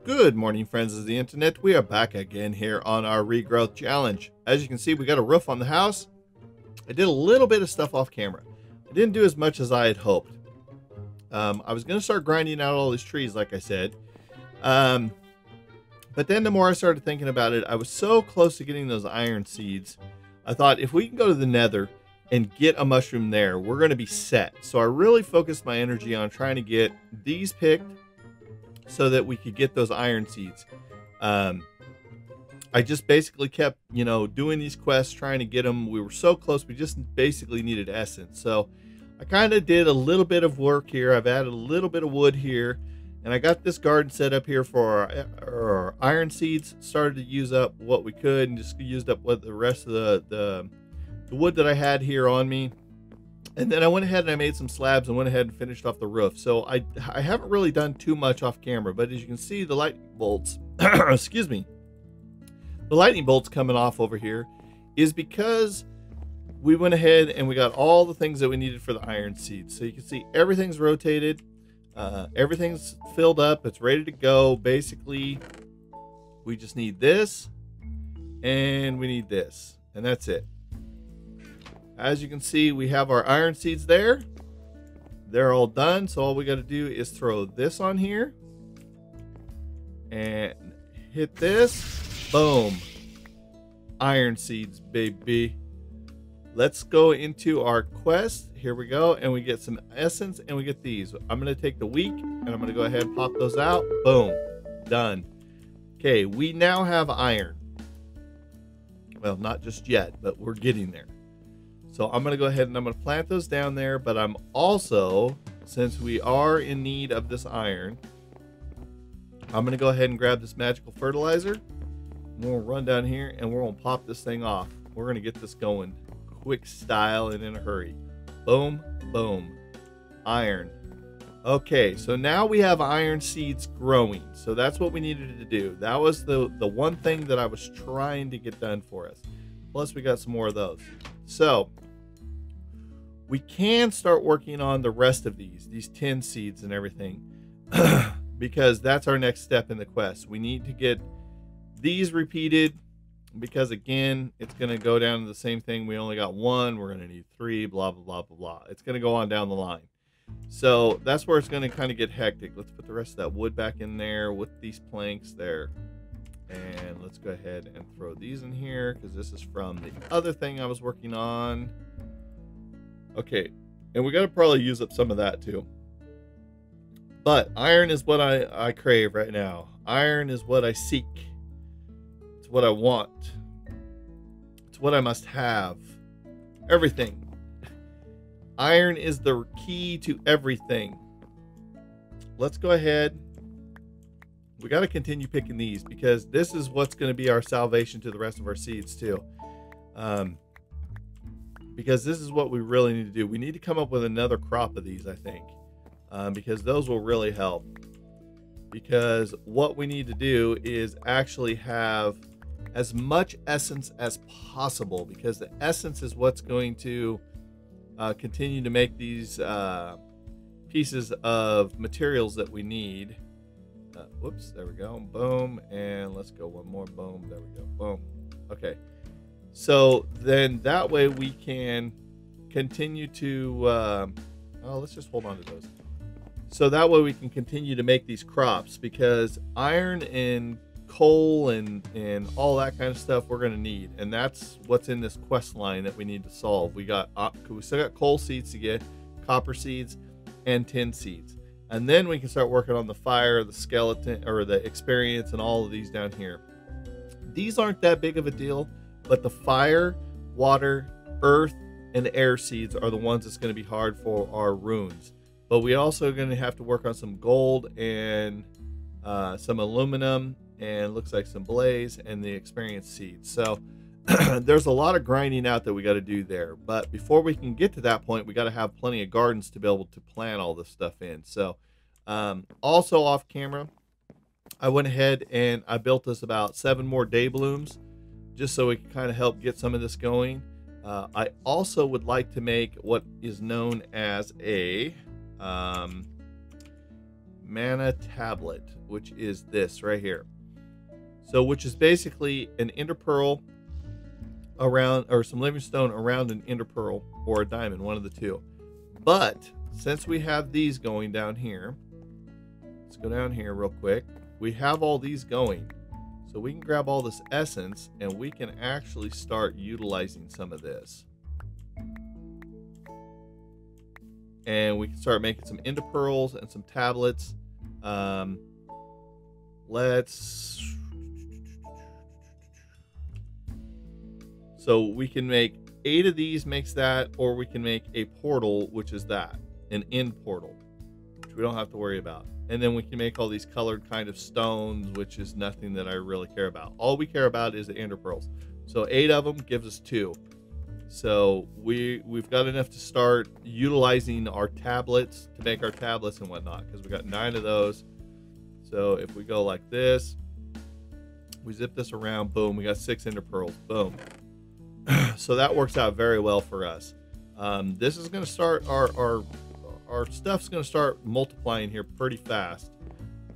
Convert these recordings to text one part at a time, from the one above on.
Good morning, friends of the internet. We are back again here on our regrowth challenge. As you can see, we got a roof on the house. I did a little bit of stuff off camera. I didn't do as much as I had hoped. I was going to start grinding out all these trees, like I said. But then the more I started thinking about it, I was so close to getting those iron seeds. I thought if we can go to the nether and get a mushroom there, we're going to be set. So I really focused my energy on trying to get these picked so that we could get those iron seeds. I just basically kept, doing these quests, trying to get them. We were so close, we just basically needed essence. So I kind of did a little bit of work here. I've added a little bit of wood here, and I got this garden set up here for our iron seeds. Started to use up what we could, and just used up what the rest of the wood that I had here on me. And then I went ahead and I made some slabs and went ahead and finished off the roof. So I haven't really done too much off camera, but as you can see, the lightning bolts, excuse me, the lightning bolts coming off over here is because we went ahead and we got all the things that we needed for the iron seeds. So you can see everything's rotated, everything's filled up, it's ready to go. Basically, we just need this and we need this, and that's it. As you can see, we have our iron seeds there. They're all done. So all we got to do is throw this on here and hit this. Boom. Iron seeds, baby. Let's go into our quest. Here we go. And we get some essence and we get these. I'm going to take the weak and I'm going to go ahead and pop those out. Boom. Done. Okay, we now have iron. Well, not just yet, but we're getting there. So I'm going to go ahead and I'm going to plant those down there, but I'm also, since we are in need of this iron, I'm going to go ahead and grab this magical fertilizer. We'll run down here and we're going to pop this thing off. We're going to get this going quick style and in a hurry. Boom, boom. Iron. Okay, so now we have iron seeds growing. So that's what we needed to do. That was the one thing that I was trying to get done for us. Plus we got some more of those. So we can start working on the rest of these 10 seeds and everything, because that's our next step in the quest. We need to get these repeated, because again, it's going to go down to the same thing. We only got one, we're going to need 3, blah, blah, blah, blah, blah. It's going to go on down the line. So that's where it's going to kind of get hectic. Let's put the rest of that wood back in there with these planks there. And let's go ahead and throw these in here, because this is from the other thing I was working on. Okay, and we got to probably use up some of that too. But iron is what I crave right now. Iron is what I seek. It's what I want. It's what I must have. Everything. Iron is the key to everything. Let's go ahead. We got to continue picking these, because this is what's going to be our salvation to the rest of our seeds too. Because this is what we really need to do. We need to come up with another crop of these, I think, because those will really help. Because what we need to do is actually have as much essence as possible, because the essence is what's going to continue to make these pieces of materials that we need. Whoops, there we go. Boom. And let's go one more. Boom. There we go. Boom. Okay. So then that way we can continue to, let's just hold on to those. So that way we can continue to make these crops, because iron and coal and all that kind of stuff we're going to need. And that's what's in this quest line that we need to solve. We still got coal seeds to get, copper seeds, and tin seeds. And then we can start working on the fire, the skeleton, or the experience, and all of these down here. These aren't that big of a deal, but the fire, water, earth, and air seeds are the ones that's going to be hard for our runes. But we also are going to have to work on some gold and some aluminum, and looks like some blaze and the experience seeds. So there's a lot of grinding out that we got to do there. But before we can get to that point, we got to have plenty of gardens to be able to plant all this stuff in. So also off camera, I went ahead and I built us about 7 more day blooms, just so we can kind of help get some of this going. I also would like to make what is known as a mana tablet, which is this right here. So, which is basically an ender pearl around, or some living stone around an ender pearl or a diamond, one of the two. But since we have these going down here, let's go down here real quick. We have all these going, so we can grab all this essence and we can actually start utilizing some of this. And we can start making some ender pearls and some tablets. So we can make 8 of these, makes that, or we can make a portal, which is that, an end portal, which we don't have to worry about. And then we can make all these colored kind of stones, which is nothing that I really care about. All we care about is the ender pearls. So 8 of them gives us 2. So we've got enough to start utilizing our tablets to make our tablets and whatnot, because we got 9 of those. So if we go like this, we zip this around, boom, we got 6 ender pearls, boom. So that works out very well for us. This is going to start our stuff's going to start multiplying here pretty fast.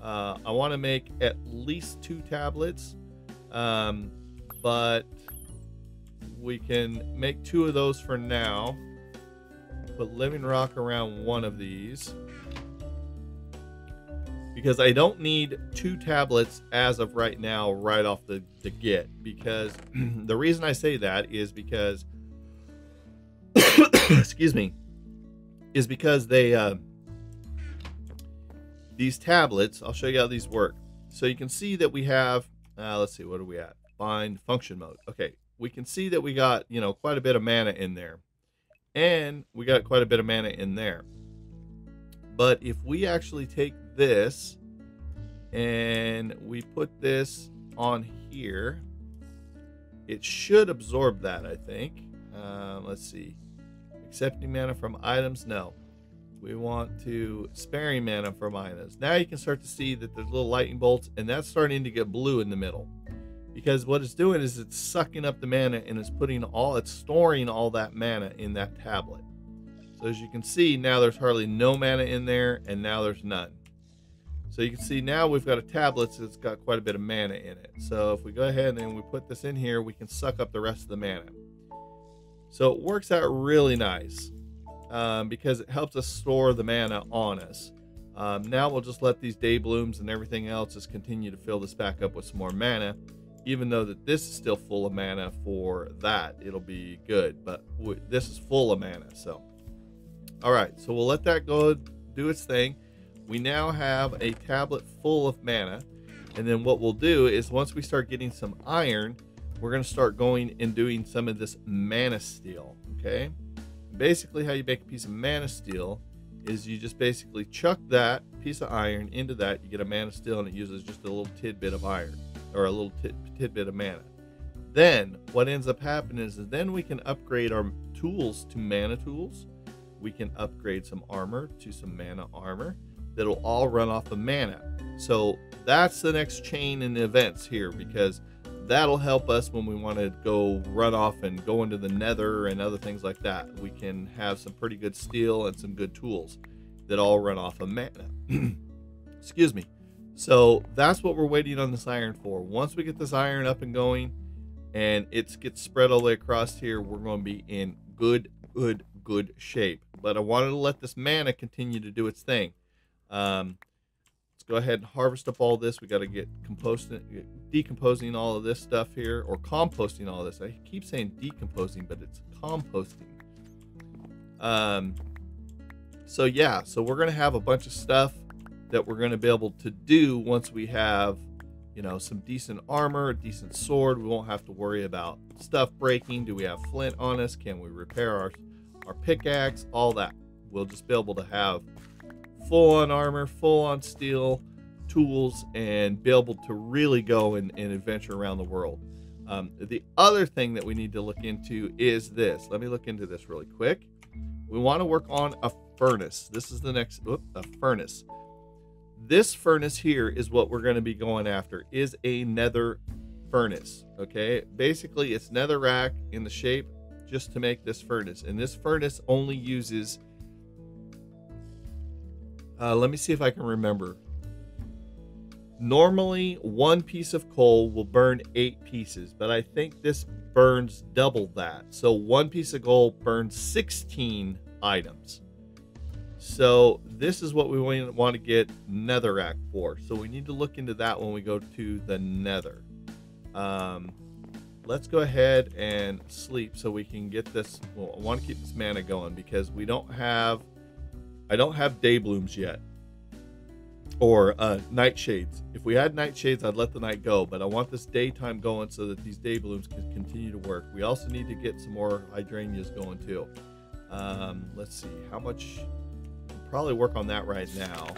I want to make at least 2 tablets, but we can make 2 of those for now. Put living rock around one of these, because I don't need 2 tablets as of right now, right off the get. Because the reason I say that is because excuse me, is because they these tablets, I'll show you how these work. So you can see that we have let's see, what are we at? Find function mode. Okay, we can see that we got, you know, quite a bit of mana in there, and we got quite a bit of mana in there. But if we actually take this and we put this on here, it should absorb that, I think. Let's see. Accepting mana from items, no. We want to sparing mana from items. Now you can start to see that there's little lightning bolts, and that's starting to get blue in the middle. Because what it's doing is it's sucking up the mana and it's storing all that mana in that tablet. So as you can see, now there's hardly no mana in there, and now there's none. So you can see now we've got a tablet that's got quite a bit of mana in it. So if we go ahead and we put this in here, we can suck up the rest of the mana. So it works out really nice because it helps us store the mana on us. Now we'll just let these day blooms and everything else just continue to fill this back up with some more mana. Even though that this is still full of mana for that, it'll be good. But this is full of mana, so. All right, so we'll let that go do its thing. We now have a tablet full of mana. And then what we'll do is once we start getting some iron, we're going to start going and doing some of this mana steel, okay? Basically how you make a piece of mana steel is you just basically chuck that piece of iron into that. You get a mana steel, and it uses just a little tidbit of iron, or a little tidbit of mana. Then what ends up happening is then we can upgrade our tools to mana tools. We can upgrade some armor to some mana armor. That'll all run off of mana. So that's the next chain in the events here, because that'll help us when we want to go run off and go into the nether and other things like that. We can have some pretty good steel and some good tools that all run off of mana. Excuse me. So that's what we're waiting on this iron for. Once we get this iron up and going and it gets spread all the way across here, we're going to be in good shape. But I wanted to let this mana continue to do its thing. Let's go ahead and harvest up all this. We got to get decomposing all of this stuff here, or composting all this. I keep saying decomposing, but it's composting. So yeah, so we're going to have a bunch of stuff that we're going to be able to do once we have, you know, some decent armor, a decent sword. We won't have to worry about stuff breaking. Do we have flint on us? Can we repair our pickaxe? All that. We'll just be able to have full on armor, full on steel, tools, and be able to really go and adventure around the world. The other thing that we need to look into is this. Let me look into this really quick. We want to work on a furnace. This is the next, a furnace. This furnace here is what we're going to be going after, is a nether furnace. Okay, basically it's netherrack in the shape just to make this furnace, and this furnace only uses Let me see if I can remember. Normally, one piece of coal will burn 8 pieces, but I think this burns double that. So one piece of coal burns 16 items. So this is what we want to get netherrack for. So we need to look into that when we go to the nether. Let's go ahead and sleep so we can get this. Well, I want to keep this mana going because I don't have day blooms yet. Or nightshades. If we had nightshades, I'd let the night go, but I want this daytime going so that these day blooms can continue to work. We also need to get some more hydrangeas going too. Let's see, how much? We'll probably work on that right now.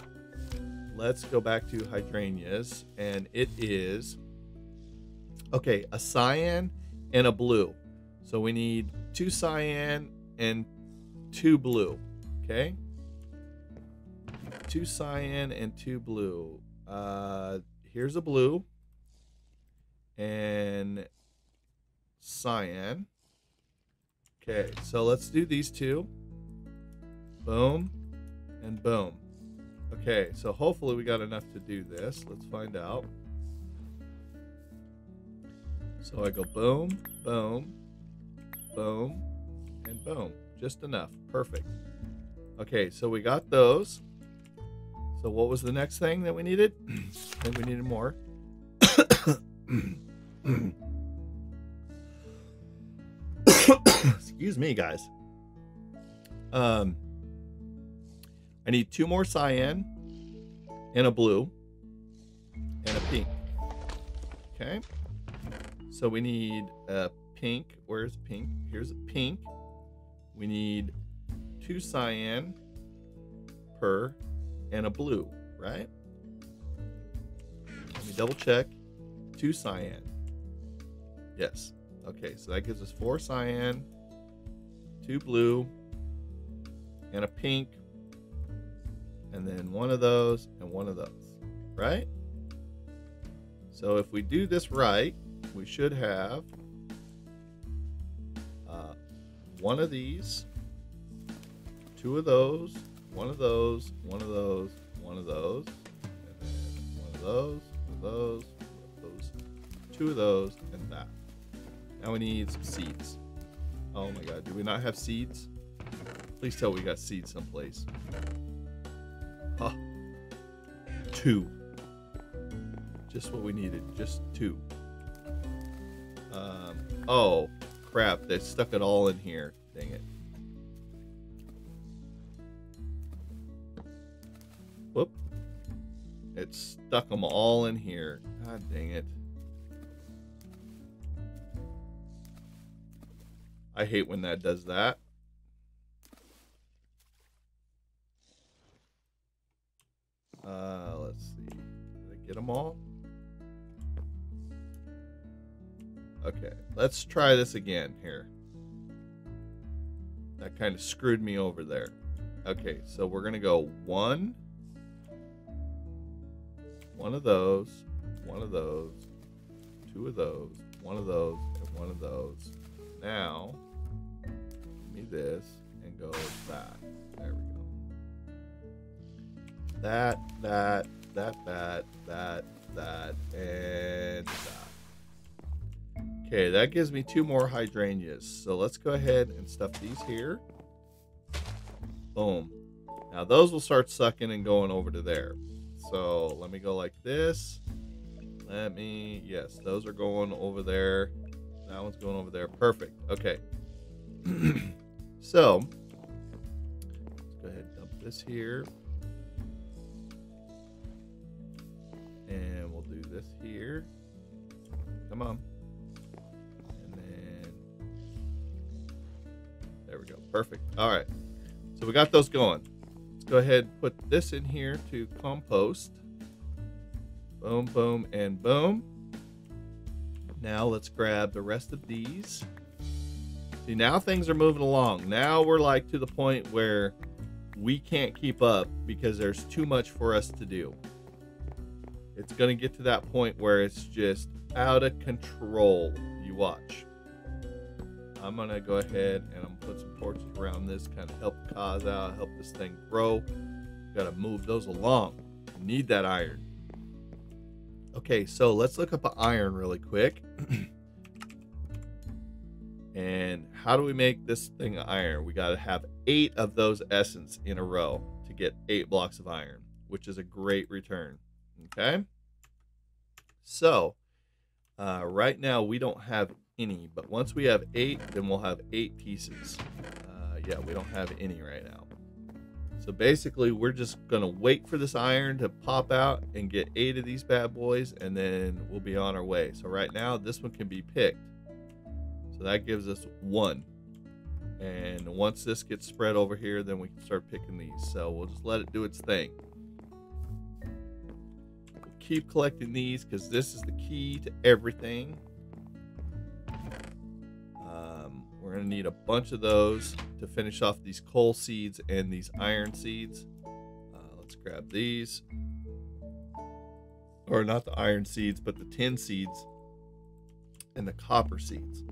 Let's go back to hydrangeas, and it is, okay, a cyan and a blue. So we need 2 cyan and 2 blue, okay? 2 cyan and 2 blue. Here's a blue and cyan. Okay, so let's do these 2. Boom and boom. Okay, so hopefully we got enough to do this. Let's find out. So I go boom, boom, boom, and boom. Just enough. Perfect. Okay, so we got those. So what was the next thing that we needed? I think we needed more. Excuse me, guys. I need 2 more cyan and a blue and a pink. Okay. So we need a pink. Where's pink? Here's a pink. We need 2 cyan per and a blue, right? Let me double check. 2 cyan. Yes. Okay, so that gives us 4 cyan, 2 blue, and a pink, and then 1 of those and 1 of those, right? So if we do this right, we should have 1 of these, 2 of those, 1 of those, 1 of those, 1 of those, and then 1 of those, 1 of those, 2 of those, and that. Now we need some seeds. Oh my god, do we not have seeds? Please tell we got seeds someplace. Huh. 2. Just what we needed, just 2. Oh crap, they stuck it all in here. Dang it. Whoop. It stuck them all in here. God dang it. I hate when that does that. Let's see. Did I get them all? Okay, let's try this again here. That kind of screwed me over there. Okay, so we're gonna go 1 of those, 1 of those, 2 of those, 1 of those, and 1 of those. Now, give me this and go that. There we go. That, and that. Okay, that gives me 2 more hydrangeas. So let's go ahead and stuff these here. Boom. Now those will start sucking and going over to there. So let me go like this. Yes, those are going over there. That one's going over there. Perfect. Okay. So let's go ahead and dump this here. And we'll do this here. Come on. And then there we go. Perfect. All right. So we got those going. Let's go ahead and put this in here to compost. Boom, boom, and boom. Now let's grab the rest of these. See, now things are moving along. Now we're like to the point where we can't keep up because there's too much for us to do. It's going to get to that point where it's just out of control. You watch. I'm going to go ahead and I'm going to put some torches around this, kind of help cause out, help this thing grow. Got to move those along. We need that iron. Okay, so let's look up iron really quick. And how do we make this thing iron? We got to have 8 of those essence in a row to get 8 blocks of iron, which is a great return. Okay. So right now we don't have any, but once we have 8, then we'll have 8 pieces. Yeah, we don't have any right now. So basically we're just gonna wait for this iron to pop out and get 8 of these bad boys, and then we'll be on our way. So right now this one can be picked. So that gives us 1. And once this gets spread over here, then we can start picking these. So we'll just let it do its thing. We'll keep collecting these because this is the key to everything. We're going to need a bunch of those to finish off these coal seeds and these iron seeds. Let's grab these. Or not the iron seeds, but the tin seeds and the copper seeds.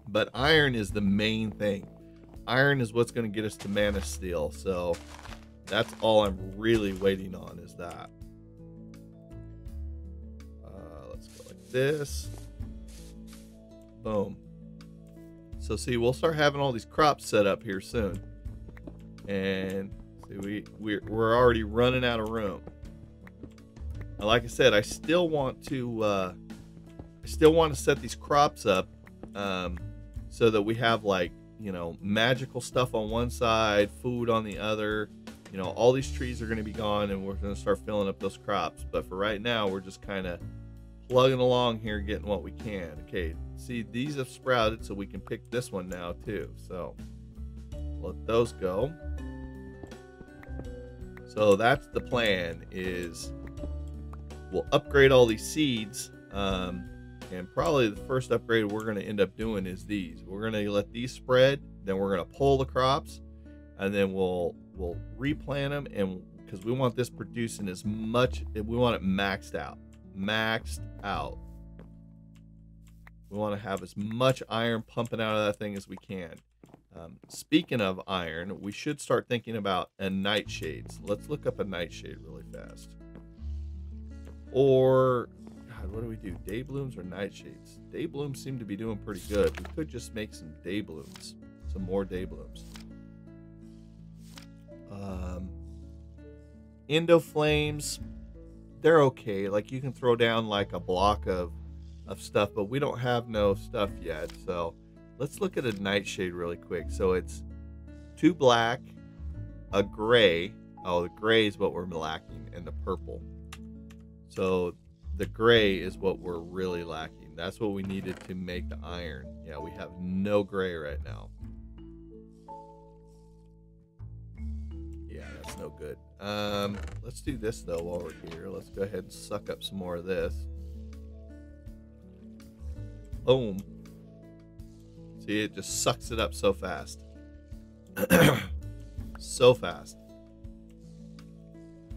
But iron is the main thing. Iron is what's going to get us to mana steel. So that's all I'm really waiting on is that. Let's go like this. Boom. So see, we'll start having all these crops set up here soon. And see, we're already running out of room. Now, like I said, I still want to set these crops up. So that we have, like, you know, magical stuff on one side, food on the other. You know, all these trees are going to be gone and we're going to start filling up those crops. But for right now, we're just kind of plugging along here, getting what we can. Okay, see, these have sprouted, so we can pick this one now too. So let those go. So that's the plan, is we'll upgrade all these seeds. And probably the first upgrade we're going to end up doing is these. We're going to let these spread, then we're going to pull the crops, and then we'll replant them, and because we want this producing as much, we want it maxed out. We want to have as much iron pumping out of that thing as we can. Speaking of iron, we should start thinking about a nightshade. So let's look up a nightshade really fast. Or God, what do we do? Day blooms or nightshades? Day blooms seem to be doing pretty good. We could just make some day blooms. Some more day blooms. Indo flames, they're okay. Like, you can throw down like a block of stuff, but we don't have no stuff yet. So let's look at a nightshade really quick. So it's 2 black, a gray. Oh, the gray is what we're lacking, and the purple. So the gray is what we're really lacking. That's what we needed to make the iron. Yeah, we have no gray right now. Yeah, that's no good. Let's do this though while we're here. Let's go ahead and suck up some more of this. Boom. See, it just sucks it up so fast. So fast.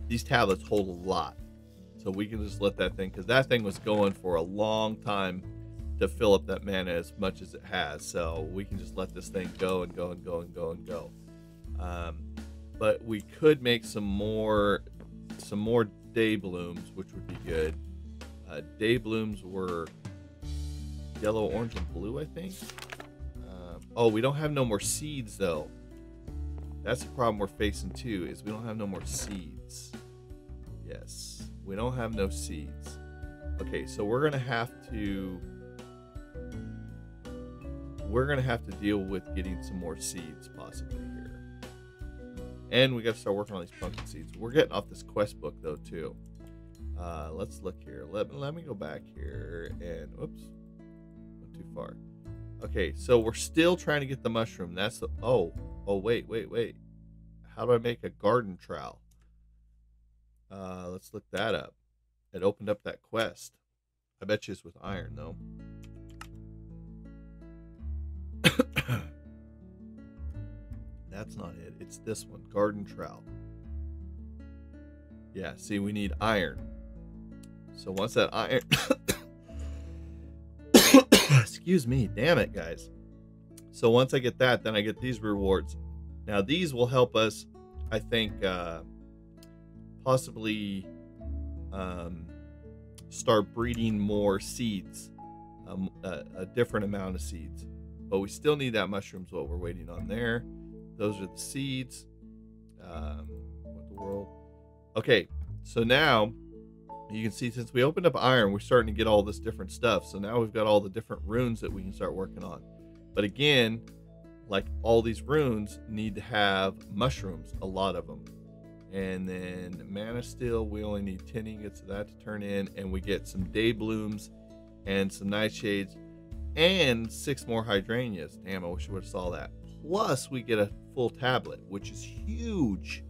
These tablets hold a lot. So we can just let that thing, because that thing was going for a long time to fill up that mana as much as it has. So we can just let this thing go and go and go and go and go. But we could make some more day blooms, which would be good. Day blooms were yellow, orange, and blue, I think. Oh, we don't have no more seeds though. That's the problem we're facing too, is we don't have no more seeds. Yes, we don't have no seeds. Okay, so we're gonna have to deal with getting some more seeds possibly here. And we got to start working on these pumpkin seeds. We're getting off this quest book though too. Let's look here. Let me go back here and oops, went too far. Okay, so we're still trying to get the mushroom. That's the wait. How do I make a garden trowel? Let's look that up. It opened up that quest. I bet you it's with iron though. That's not it. It's this one, garden trowel. Yeah, see, we need iron. So once that iron excuse me, damn it, guys. So once I get that, then I get these rewards. Now these will help us I think possibly start breeding more seeds, a different amount of seeds. But we still need that mushrooms, what we're waiting on there. Those are the seeds. What the world? Okay, so now you can see since we opened up iron, we're starting to get all this different stuff. So now we've got all the different runes that we can start working on. But again, like all these runes need to have mushrooms, a lot of them. And then mana steel, we only need 10 ingots of that to turn in, and we get some day blooms and some nightshades and 6 more hydrangeas. Damn, I wish I would have saw that. Plus we get a full tablet, which is huge.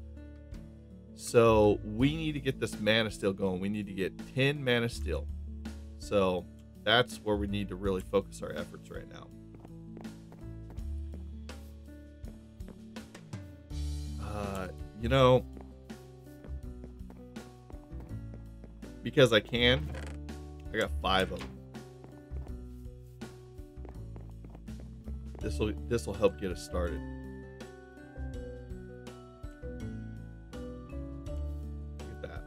So we need to get this mana steel going. We need to get 10 mana steel. So that's where we need to really focus our efforts right now. You know, because I can, I got 5 of them. This will help get us started. Look at that.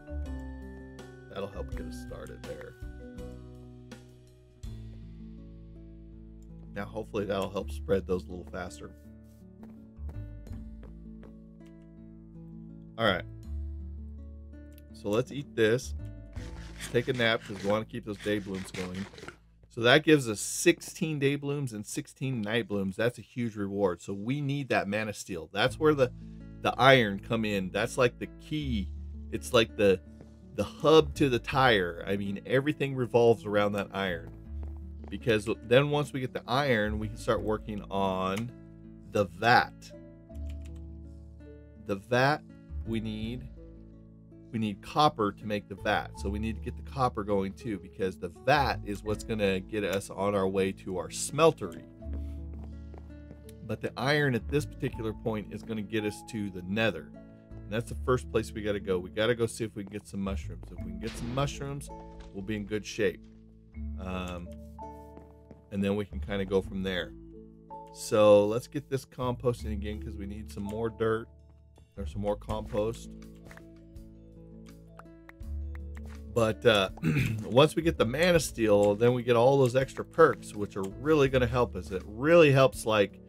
That'll help get us started there. Now hopefully that'll help spread those a little faster. All right. So let's eat this. Take a nap because we want to keep those day blooms going. So that gives us 16 day blooms and 16 night blooms. That's a huge reward. So we need that mana steel. That's where the iron come in. That's like the key. It's like the hub to the tire. I mean, everything revolves around that iron. Because then once we get the iron, we can start working on the vat. The vat we need copper to make the vat. So we need to get the copper going too, because the vat is what's going to get us on our way to our smeltery. But the iron at this particular point is going to get us to the nether. And that's the first place we got to go. We got to go see if we can get some mushrooms. If we can get some mushrooms, we'll be in good shape. And then we can kind of go from there. So let's get this composting again, because we need some more dirt or some more compost. But once we get the mana steel, then we get all those extra perks, which are really going to help us. It really helps like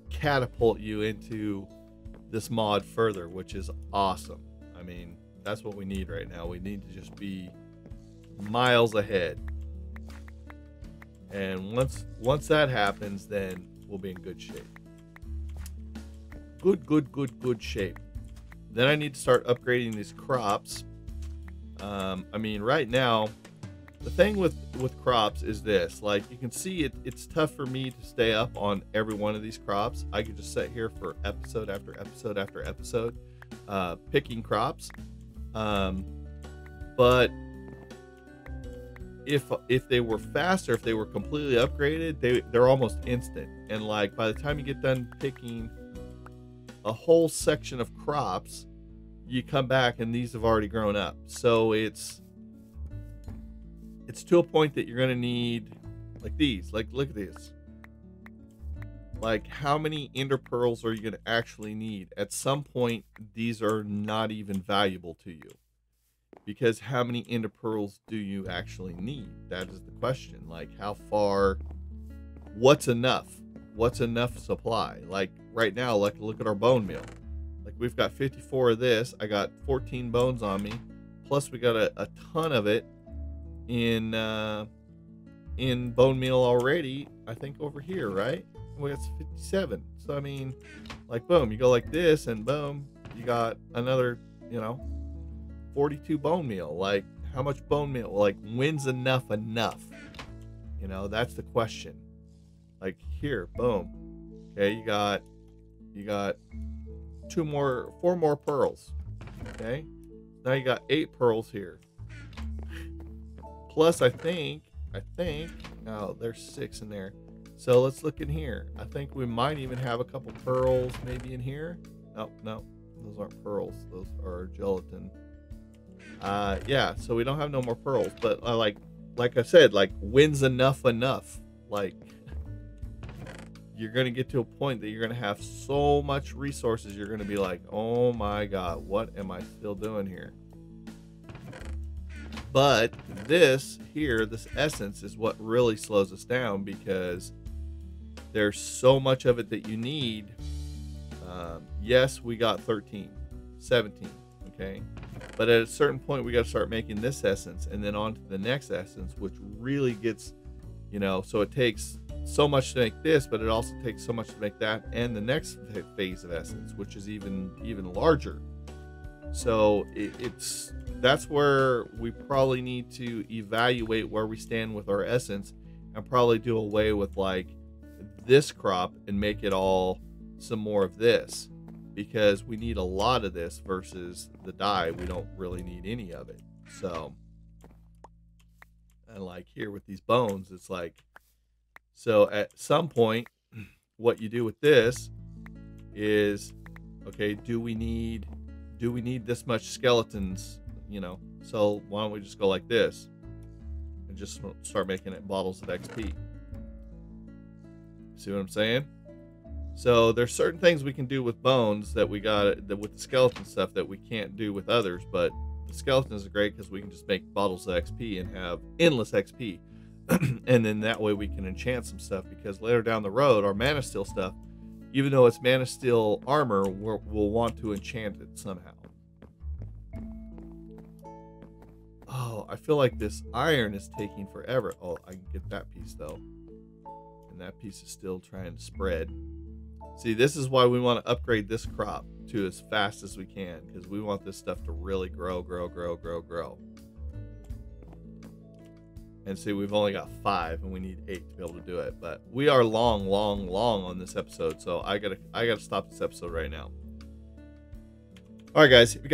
catapult you into this mod further, which is awesome. I mean, that's what we need right now. We need to just be miles ahead. And once that happens, then we'll be in good shape. Good shape. Then I need to start upgrading these crops. I mean, right now, the thing with crops is this. Like, you can see it's tough for me to stay up on every one of these crops. I could just sit here for episode after episode after episode picking crops. But if they were faster, if they were completely upgraded, they're almost instant. And like, by the time you get done picking a whole section of crops, you come back and these have already grown up. So it's to a point that you're going to need like these. Like, look at this. Like, how many ender pearls are you going to actually need? At some point, these are not even valuable to you, because how many ender pearls do you actually need? That is the question. Like, how far, what's enough? What's enough supply? Like right now, like, look at our bone meal. Like, we've got 54 of this. I got 14 bones on me. Plus we got a ton of it in bone meal already. I think over here, right? We got 57. So I mean, like, boom, you go like this and boom, you got another, 42 bone meal. Like, how much bone meal? Like, when's enough? That's the question. Like, here, boom. Okay, you got 4 more pearls. Okay, now you got 8 pearls here. Plus, I think, oh, there's 6 in there. So let's look in here. I think we might even have a couple pearls maybe in here. Oh, no, those aren't pearls. Those are gelatin. Yeah, so we don't have no more pearls. But like I said, like, when's enough? Like, you're going to get to a point that you're going to have so much resources, you're going to be like, oh my God, what am I still doing here? But this here, this essence is what really slows us down, because there's so much of it that you need. Yes, we got 13, 17, okay? But at a certain point, we got to start making this essence and then on to the next essence, which really gets, you know, so it takes so much to make this, but it also takes so much to make that and the next phase of essence, which is even larger. So that's where we probably need to evaluate where we stand with our essence, and probably do away with like this crop and make it all some more of this, because we need a lot of this versus the dye. We don't really need any of it. So, and like here with these bones, it's like, so at some point, what you do with this is, okay, do we need this much skeletons, you know? So why don't we just go like this and just start making it bottles of XP? See what I'm saying? So there's certain things we can do with bones that we got, that with the skeleton stuff, that we can't do with others. But the skeletons are great because we can just make bottles of XP and have endless XP. And then that way we can enchant some stuff, because later down the road, our mana steel stuff, even though it's mana steel armor, we'll want to enchant it somehow. Oh, I feel like this iron is taking forever. Oh, I can get that piece though. And that piece is still trying to spread. See, this is why we want to upgrade this crop to as fast as we can, because we want this stuff to really grow. And see, we've only got 5 and we need 8 to be able to do it. But we are long on this episode, so I gotta stop this episode right now. All right, guys. If you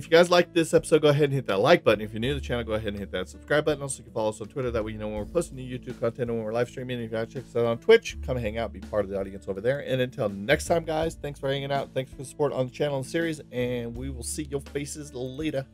guys like this episode, go ahead and hit that like button. If you're new to the channel, go ahead and hit that subscribe button. Also, you can follow us on Twitter. That way, you know when we're posting new YouTube content and when we're live streaming. And if you guys check us out on Twitch, come hang out, be part of the audience over there. And until next time, guys, thanks for hanging out. Thanks for the support on the channel and series, and we will see your faces later.